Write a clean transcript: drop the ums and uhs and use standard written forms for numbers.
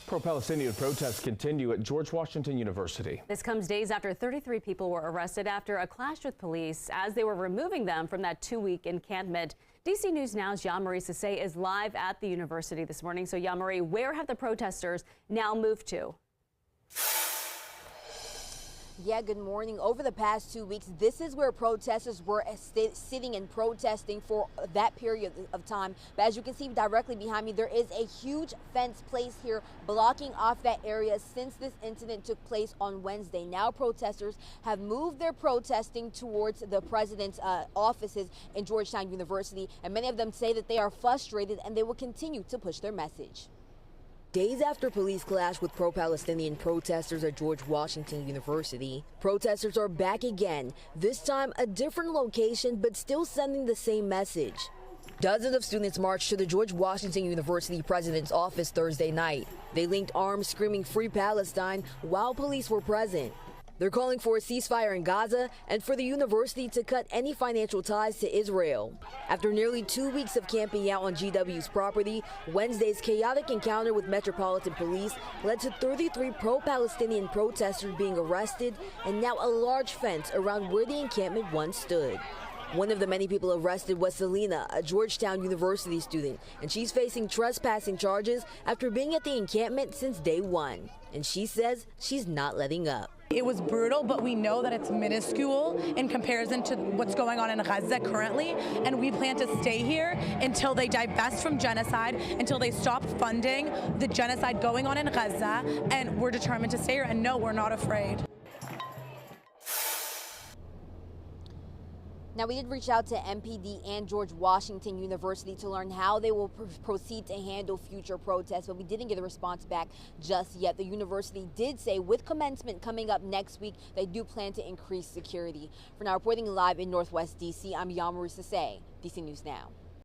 Pro-Palestinian protests continue at George Washington University. This comes days after 33 people were arrested after a clash with police as they were removing them from that 2-week encampment. DC News Now's Jean-Marie Sissay is live at the university this morning. So, Jean-Marie, where have the protesters now moved to? Yeah, good morning. Over the past 2 weeks, this is where protesters were sitting and protesting for that period of time. But as you can see directly behind me, there is a huge fence placed here blocking off that area since this incident took place on Wednesday. Now protesters have moved their protesting towards the president's offices in Georgetown University, and many of them say that they are frustrated and they will continue to push their message. Days after police clashed with pro-Palestinian protesters at George Washington University, protesters are back again, this time a different location but still sending the same message. Dozens of students marched to the George Washington University president's office Thursday night. They linked arms screaming "Free Palestine" while police were present. They're calling for a ceasefire in Gaza and for the university to cut any financial ties to Israel. After nearly 2 weeks of camping out on GW's property, Wednesday's chaotic encounter with Metropolitan Police led to 33 pro-Palestinian protesters being arrested and now a large fence around where the encampment once stood. One of the many people arrested was Selena, a Georgetown University student, and she's facing trespassing charges after being at the encampment since day one. And she says she's not letting up. It was brutal, but we know that it's minuscule in comparison to what's going on in Gaza currently, and we plan to stay here until they divest from genocide, until they stop funding the genocide going on in Gaza, and we're determined to stay here, and no, we're not afraid. Now, we did reach out to MPD and George Washington University to learn how they will proceed to handle future protests, but we didn't get a response back just yet. The university did say with commencement coming up next week, they do plan to increase security. For now, reporting live in Northwest DC, I'm Jean-Marie Sissay, DC News Now.